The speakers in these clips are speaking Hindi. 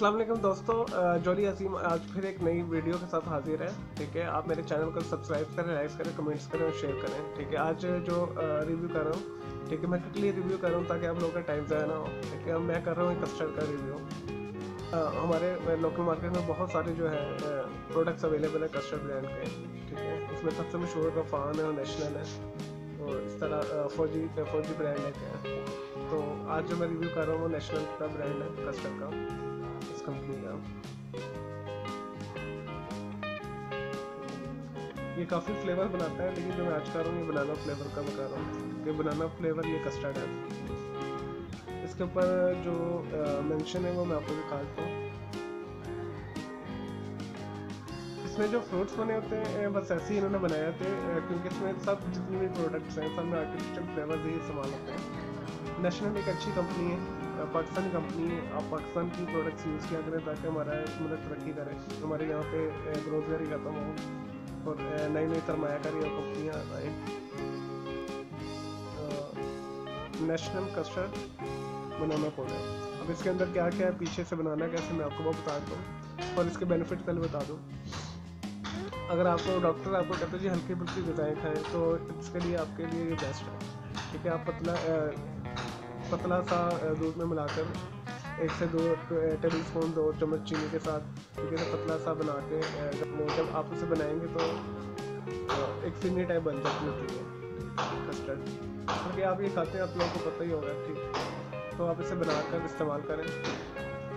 अस्सलाम वालेकुम दोस्तों, जॉली अजीम आज फिर एक नई वीडियो के साथ हाजिर है। ठीक है, आप मेरे चैनल को सब्सक्राइब करें, लाइक करें, कमेंट्स करें और शेयर करें। ठीक है, आज जो रिव्यू कर रहा हूँ, ठीक है, मैं क्विकली रिव्यू कर रहा हूँ ताकि आप लोगों का टाइम ज़ाया ना हो। ठीक है, मैं कर रहा हूँ कस्टर्ड का रिव्यू। हमारे लोकल मार्केट में बहुत सारे जो है प्रोडक्ट्स अवेलेबल है कस्टर्ड ब्रांड के। ठीक है, उसमें सबसे मशहूर का फान है और नेशनल है और इस तरह फौजी ब्रांड है क्या। तो आज जो मैं रिव्यू कर रहा हूँ वो नेशनल का ब्रांड है कस्टर्ड का, इस कंपनी का। ये काफ़ी फ्लेवर बनाता है, लेकिन जो मैं आज कर रहा हूँ ये बनाना फ्लेवर का बता रहा हूँ कि बनाना फ्लेवर ये कस्टर्ड है। इसके ऊपर जो मेंशन है वो मैं आपको दिखा देता हूँ। इसमें जो फ्रूट्स बने होते हैं बस ऐसे ही इन्होंने बनाए थे, क्योंकि इसमें सब जितने भी प्रोडक्ट्स हैं सब में आर्टिफिशियल फ्लेवर ही इस्तेमाल होते हैं। नेशनल एक अच्छी कंपनी है, पाकिस्तानी कंपनी है। आप पाकिस्तान की प्रोडक्ट्स यूज़ किया करें ताकि हमारा मतलब तरक्की करे, हमारे यहाँ पे बेरोजगारी खत्म हो और नई नई सरमायाकारी और कंपनियाँ आए। National custard banana powder. अब इसके अंदर क्या क्या है, पीछे से बनाना कैसे, मैं आपको वो बता दूँ और इसके बेनिफिट पहले बता दूँ। अगर आपको डॉक्टर आपको कहते हैं जी हल्की फुल्की ग़िज़ाएँ खाएँ, तो इसके लिए आपके लिए ये बेस्ट है। ठीक है, आप पतला सा दूध में मिलाकर 1 से 2 टेबल स्पून 2 चम्मच चीनी के साथ, ठीक है, पतला सा बना के जब आप उसे बनाएंगे तो एक फिरनी टाइप बन जाती है कस्टर्ड। क्योंकि आप ये खाते हैं, आप लोगों को पता ही होगा। ठीक, तो आप इसे बनाकर इस्तेमाल करें।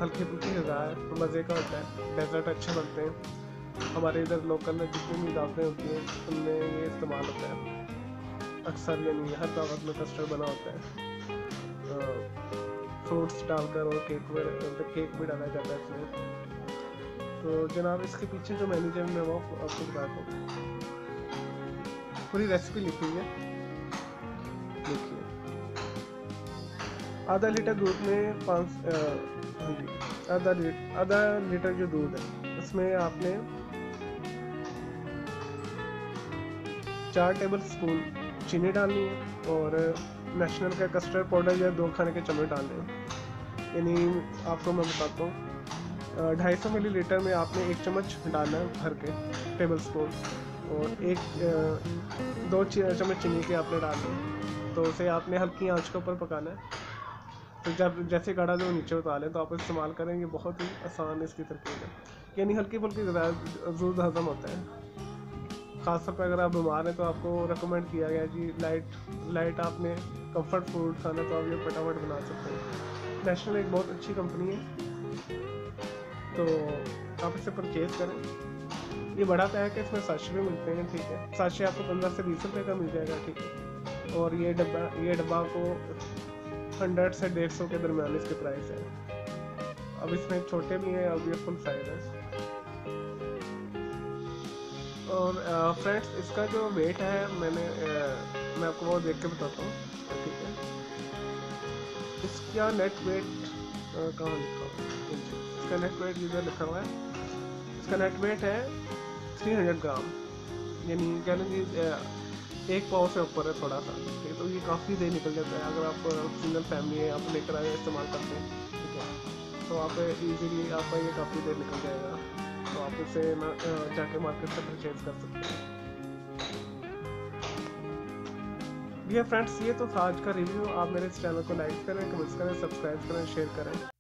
हल्की फुल्की ग़िज़ा है तो मज़े का होता है, डेजर्ट अच्छे बनते हैं। हमारे इधर लोकल में जितनी भी दावतें होती हैं उनमें ये इस्तेमाल होता है अक्सर, यानी हर दावत में कस्टर्ड बना होता है। फ्रूट्स डालकर और केक भी डाला जाता है इसमें। तो जनाब इसके पीछे जो मेन्यू है मैं वो आपको बताता हूँ। पूरी रेसिपी लिखी हुई है, देखिए। आधा लीटर दूध में आधा लीटर जो दूध है उसमें आपने 4 टेबल स्पून चीनी डालनी है और नेशनल का कस्टर्ड पाउडर या 2 खाने के चम्मच डालने हैं। यानी आपको मैं बताता हूँ, 250 मिलीलीटर में आपने 1 चम्मच डालना है भर के टेबल स्पून और 2 चम्मच चीनी के आपने डालना है। तो उसे आपने हल्की आंच के ऊपर पकाना है। तो जब जैसे गाढ़ा जो नीचे उतार लें तो आप इस्तेमाल करेंगे, बहुत ही आसान इसकी तरकीब है। यानी हल्की फुल्की जरूर हज़म होता है। ख़ासतौर पर अगर आप बीमार हैं तो आपको रेकमेंड किया गया जी लाइट आपने कंफर्ट फूड खाना, तो आप ये फटाफट बना सकते हैं। नेशनल एक बहुत अच्छी कंपनी है, तो आप इसे परचेज़ करें। ये बड़ा पैक है, इसमें साशे भी मिलते हैं। ठीक है, साशे आपको 15 से 20 रुपये का मिल जाएगा। ठीक है, और ये डब्बा को 100 से 150 के दरमियान इसके प्राइस है। अब इसमें छोटे भी हैं, अब ये फुल साइज है। और फ्रेंड्स इसका जो वेट है मैं आपको वो देख के बताता हूँ। ठीक है, इसका नेट वेट कहाँ लिखा हुआ है, इसका नेट वेट इधर लिखा हुआ है। इसका नेट वेट है 300 ग्राम, यानी कह लीजिए 1 पाव से ऊपर है थोड़ा सा। ठीक है, तो ये काफ़ी देर निकल जाता है। अगर आप सिंगल फैमिली है, आप लेकर आए इस्तेमाल करते हैं, ठीक है, तो आप इजीली आपका ये काफ़ी देर निकल जाएगा। तो आप इसे ना जाके मार्केट से परचेज कर सकते हैं। डियर फ्रेंड्स, ये तो था आज का रिव्यू। आप मेरे इस चैनल को लाइक करें, कमेंट्स करें, सब्सक्राइब करें, शेयर करें।